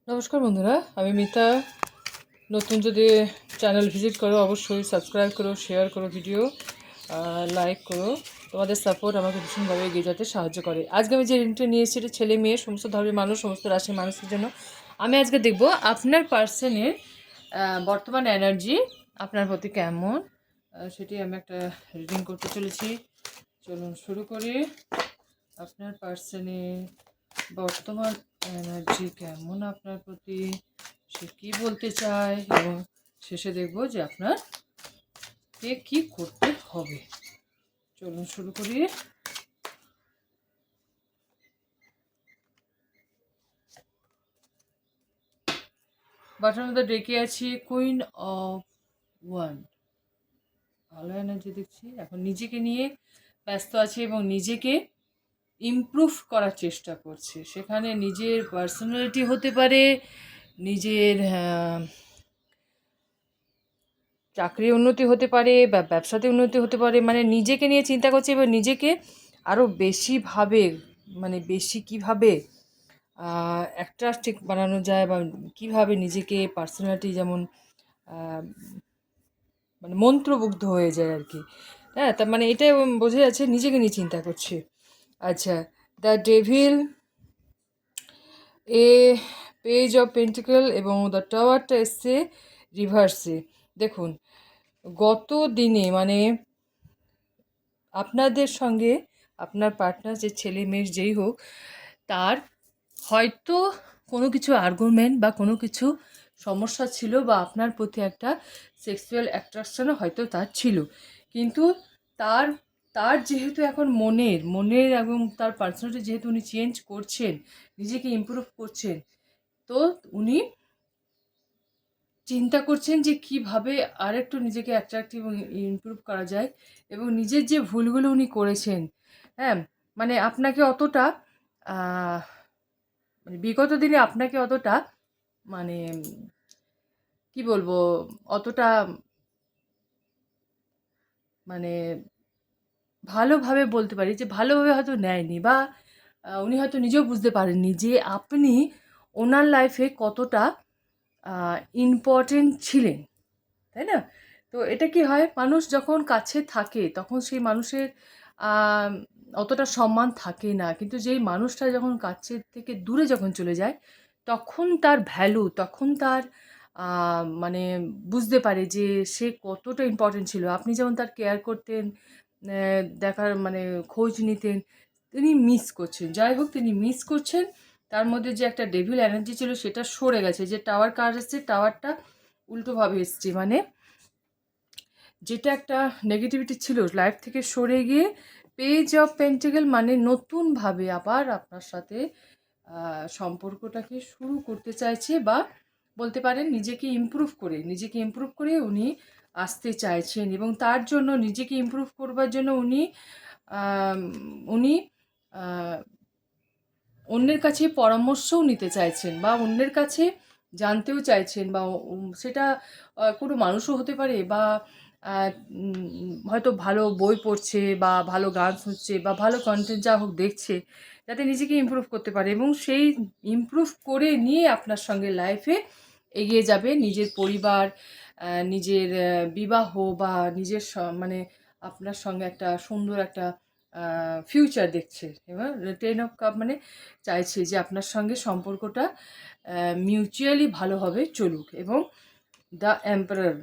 নমস্কার বন্ধুরা, আমি মিতা। নতুন যদি চ্যানেল ভিজিট করো অবশ্যই সাবস্ক্রাইব করো, শেয়ার করো, ভিডিও লাইক করো। তোমাদের সাপোর্ট আমাকে ভীষণভাবে এগিয়ে যেতে সাহায্য করে। আজকে আমি যে রিডিংটা নিয়ে এসেছি এটা ছেলে মেয়ে সমস্ত ধর্মের মানুষ, সমস্ত রাশির মানুষের জন্য। আমি আজকে দেখব আপনার পার্সনের বর্তমান এনার্জি আপনার প্রতি কেমন, সেটি আমি একটা রিডিং করতে চলেছি। চলুন শুরু করি। আপনার পার্সনের বর্তমান এনার্জি কেমন আপনার প্রতি, সে কী বলতে চায়, এবং শেষে দেখব যে আপনার কে কী করতে হবে। চলুন শুরু করি। বাটার মধ্যে ডেকে আছি কুইন অফ ওয়ান। ভালো এনার্জি দেখছি। এখন নিজেকে নিয়ে ব্যস্ত আছে এবং নিজেকে ইমপ্রুভ করার চেষ্টা করছে। সেখানে নিজের পার্সোনালিটি হতে পারে, নিজের চাকরি উন্নতি হতে পারে বা ব্যবসাতে উন্নতি হতে পারে। মানে নিজেকে নিয়ে চিন্তা করছে এবং নিজেকে আরও বেশিভাবে, মানে বেশি কীভাবে অ্যাট্রাক্টিভ বানানো যায়, বা কীভাবে নিজেকে পার্সোনালিটি যেমন মানে মন্ত্রমুগ্ধ হয়ে যায় আর কি। হ্যাঁ, তার মানে এটাই বোঝা যাচ্ছে নিজেকে নিয়ে চিন্তা করছে। আচ্ছা, the devil, A page of pentacle এবং দ্য টাওয়ারটা এসছে রিভার্সে। দেখুন, গত দিনে মানে আপনাদের সঙ্গে আপনার পার্টনার, যে ছেলে মেয়ে যেই হোক, তার হয়তো কোনো কিছু আর্গুমেন্ট বা কোনো কিছু সমস্যা ছিল, বা আপনার প্রতি একটা সেক্সুয়াল অ্যাট্রাকশনও হয়তো তার ছিল। কিন্তু তার তার যেহেতু এখন মনের এবং তার পার্সোনালিটি যেহেতু উনি চেঞ্জ করছেন, নিজেকে ইমপ্রুভ করছেন, তো উনি চিন্তা করছেন যে কিভাবে আরেকটু নিজেকে অ্যাট্রাক্টিভ এবং ইমপ্রুভ করা যায়। এবং নিজের যে ভুলগুলো উনি করেছেন, হ্যাঁ, মানে আপনাকে অতটা মানে বিগত দিনে আপনাকে অতটা, মানে কি বলবো, অতটা মানে ভালোভাবে বলতে পারি যে ভালোভাবে হয়তো নেয়নি, বা উনি হয়তো নিজেও বুঝতে পারেননি যে আপনি ওনার লাইফে কতটা ইম্পর্টেন্ট ছিলেন, তাই না? তো এটা কি হয়, মানুষ যখন কাছে থাকে তখন সেই মানুষের আম অতটা সম্মান থাকে না। কিন্তু যেই মানুষটা যখন কাছের থেকে দূরে যখন চলে যায়, তখন তার ভ্যালু, তখন তার মানে বুঝতে পারে যে সে কতটা ইম্পর্টেন্ট ছিল। আপনি যেমন তার কেয়ার করতেন, দেখার মানে খোঁজ নিতেন, তিনি মিস করছেন। যাই হোক, তিনি মিস করছেন। তার মধ্যে যে একটা ডেভিল এনার্জি ছিল সেটা সরে গেছে। যে টাওয়ার কার্ড এসছে, টাওয়ারটা উল্টোভাবে এসছে। মানে যেটা একটা নেগেটিভিটি ছিল লাইফ থেকে সরে গিয়ে পেজ অফ পেন্টিকল, মানে নতুনভাবে আবার আপনার সাথে সম্পর্কটাকে শুরু করতে চাইছে, বা বলতে পারেন নিজেকে ইমপ্রুভ করে উনি আসতে চাইছেন। এবং তার জন্য নিজেকে ইমপ্রুভ করবার জন্য উনি আম, উনি আহ, অন্যের কাছে পরামর্শও নিতে চাইছেন, বা অন্যের কাছে জানতেও চাইছেন, বা সেটা কোনো মানুষও হতে পারে, বা হয়তো ভালো বই পড়ছে, বা ভালো গান শুনছে, বা ভালো কন্টেন্ট যা হোক দেখছে, যাতে নিজেকে ইমপ্রুভ করতে পারে এবং সেই ইমপ্রুভ করে নিয়ে আপনার সঙ্গে লাইফে এগিয়ে যাবে। নিজের পরিবার, নিজের বিবাহ, বা নিজের মানে আপনার সঙ্গে একটা সুন্দর একটা ফিউচার দেখছে। এবার 10 অফ কাপ মানে চাইছে যে আপনার সঙ্গে সম্পর্কটা মিউচুয়ালি ভালোভাবে চলুক। এবং দ্য এম্পারার,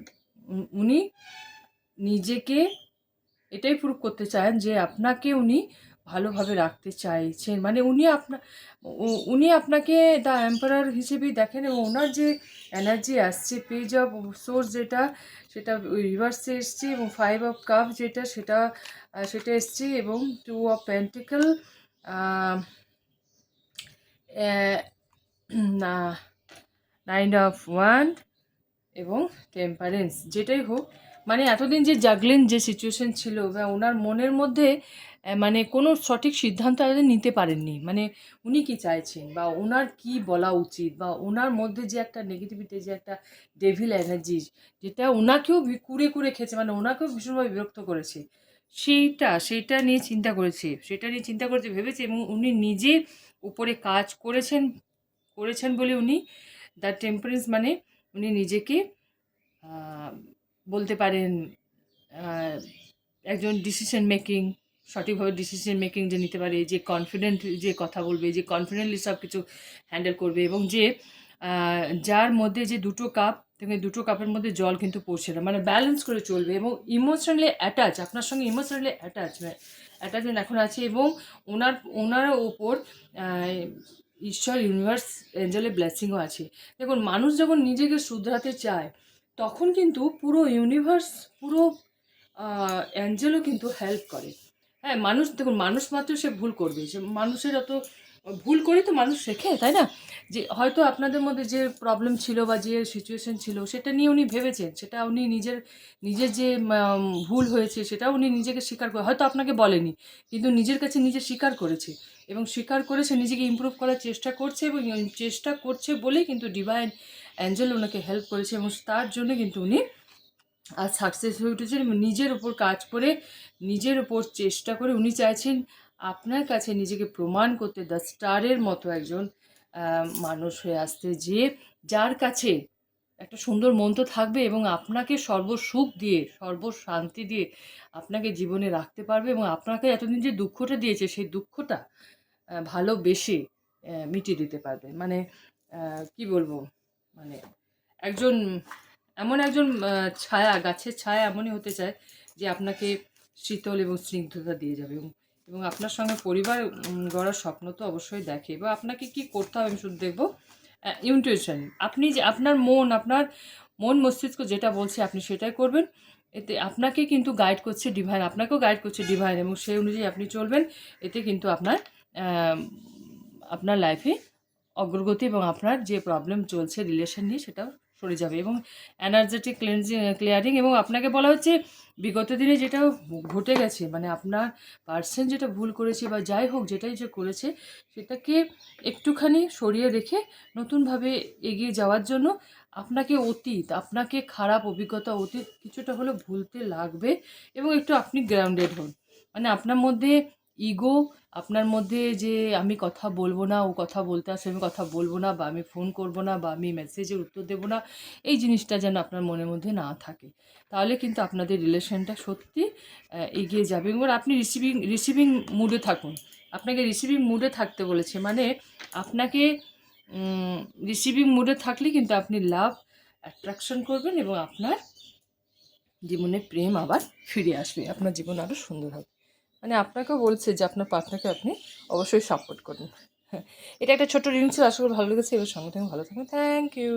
উনি নিজেকে এটাই প্রুভ করতে চান যে আপনাকে উনি ভালোভাবে রাখতে চাইছেন। মানে উনি আপনাকে দ্য এম্পারার হিসেবেই দেখেন। এবং ওনার যে এনার্জি আসছে, পেজ অফ সোর্স যেটা, সেটা রিভার্সে এসছে, এবং 5 অফ কাপ যেটা, সেটা এসছে, এবং 2 অফ পেন্টিকল, না 9 অফ ওয়ান্ড এবং টেম্পারেন্স। যেটাই হোক, মানে এতদিন যে জাগলেন যে সিচুয়েশন ছিল, বা ওনার মনের মধ্যে মানে কোনো সঠিক সিদ্ধান্ত এতদিন নিতে পারেননি। মানে উনি কি চাইছেন, বা ওনার কি বলা উচিত, বা ওনার মধ্যে যে একটা নেগেটিভিটি, যে একটা ডেভিল এনার্জি, যেটা ওনাকেও কুরে কুরে খেয়েছে, মানে ওনাকেও ভীষণভাবে বিরক্ত করেছে, সেইটা নিয়ে চিন্তা করেছে, ভেবেছে। এবং উনি নিজে উপরে কাজ করেছেন বলে উনি দ্য টেম্পারেন্স মানে উনি নিজেকে বলতে পারেন একজন ডিসিশন মেকিং, সঠিকভাবে ডিসিশন মেকিং যে নিতে পারে, যে কনফিডেন্ট, যে কথা বলবে, যে কনফিডেন্টলি সব কিছু হ্যান্ডেল করবে, এবং যে যার মধ্যে যে দুটো কাপ থেকে দুটো কাপের মধ্যে জল কিন্তু পড়ছে না, মানে ব্যালেন্স করে চলবে, এবং ইমোশনালি অ্যাটাচ, আপনার সঙ্গে ইমোশনালি অ্যাটাচমেন্ট এখন আছে, এবং ওনার ওনার ওপর ঈশ্বর, ইউনিভার্স, এঞ্জেলের ব্লেসিংও আছে। দেখুন, মানুষ যখন নিজেকে শুধরাতে চায় তখন কিন্তু পুরো ইউনিভার্স, পুরো অ্যাঞ্জেলও কিন্তু হেল্প করে। হ্যাঁ, মানুষ দেখুন, মানুষ মাত্র সে ভুল করবে, সে মানুষের অত ভুল করেই তো মানুষ শেখে, তাই না? যে হয়তো আপনাদের মধ্যে যে প্রবলেম ছিল বা যে সিচুয়েশন ছিল সেটা নিয়ে উনি ভেবেছেন, সেটা উনি নিজের নিজের যে ভুল হয়েছে সেটা উনি নিজেকে স্বীকার করে, হয়তো আপনাকে বলেনি, কিন্তু নিজের কাছে নিজে স্বীকার করেছে, এবং স্বীকার করে সে নিজেকে ইমপ্রুভ করার চেষ্টা করছে, এবং চেষ্টা করছে বলেই কিন্তু ডিভাইন অ্যাঞ্জেল ওনাকে হেল্প করেছে, এবং তার জন্য কিন্তু উনি আজ সাকসেস হয়ে উঠেছেন, এবং নিজের ওপর কাজ করে, নিজের ওপর চেষ্টা করে উনি চাইছেন আপনার কাছে নিজেকে প্রমাণ করতে, দ্য স্টারের মতো একজন মানুষ হয়ে আসতে, যে যার কাছে একটা সুন্দর মন তো থাকবে, এবং আপনাকে সর্বসুখ দিয়ে, সর্বশান্তি দিয়ে আপনাকে জীবনে রাখতে পারবে, এবং আপনাকে এতদিন যে দুঃখটা দিয়েছে সেই দুঃখটা ভালোবেসে মিটিয়ে দিতে পারবে। মানে কি বলবো, মানে একজন এমন একজন ছায়া, গাছের ছায়া এমনই হতে চায় যে আপনাকে শীতল এবং স্নিগ্ধতা দিয়ে যাবে, এবং এবং আপনার সঙ্গে পরিবার গড়ার স্বপ্ন তো অবশ্যই দেখে। বা আপনাকে কি করতে হবে আমি শুধু দেখবো ইনটিউশন, আপনি যে আপনার মন মস্তিষ্ক যেটা বলছে আপনি সেটাই করবেন, এতে আপনাকে কিন্তু গাইড করছে ডিভাইন, আপনাকেও গাইড করছে ডিভাইন, এবং সেই অনুযায়ী আপনি চলবেন। এতে কিন্তু আপনার লাইফে অগ্রগতি, এবং আপনার যে প্রবলেম চলছে রিলেশন নিয়ে সেটাও সরে যাবে, এবং এনার্জেটিক ক্লিয়ারিং, এবং আপনাকে বলা হচ্ছে বিগত দিনে যেটা ঘটে গেছে, মানে আপনার পার্সন যেটা ভুল করেছে বা যাই হোক যেটাই যে করেছে সেটাকে একটুখানি সরিয়ে রেখে নতুনভাবে এগিয়ে যাওয়ার জন্য আপনাকে আপনাকে খারাপ অভিজ্ঞতা, অতীত কিছুটা হলেও ভুলতে লাগবে, এবং একটু আপনি গ্রাউন্ডেড হন। মানে আপনার মধ্যে ইগো, আপনার মধ্যে যে আমি কথা বলবো না, ও কথা বলতে আসে আমি কথা বলবো না, বা আমি ফোন করব না, বা আমি মেসেজের উত্তর দেবো না, এই জিনিসটা যেন আপনার মনের মধ্যে না থাকে। তাহলে কিন্তু আপনাদের রিলেশনটা সত্যি এগিয়ে যাবে, এবং আপনি রিসিভিং মুডে থাকুন। আপনাকে রিসিভিং মুডে থাকতে বলেছে, মানে আপনাকে রিসিভিং মুডে থাকলে কিন্তু আপনি লাভ অ্যাট্রাকশন করবেন, এবং আপনার জীবনে প্রেম আবার ফিরে আসবে, আপনার জীবন আরও সুন্দর হবে। মানে আপনাকেও বলছে যে আপনার পার্টনারকে আপনি অবশ্যই সাপোর্ট করুন। হ্যাঁ, এটা একটা ছোট্ট রিডিং ছিল, আশা করি ভালো লেগেছে, এবার সঙ্গে ভালো থাকুন। Thank you.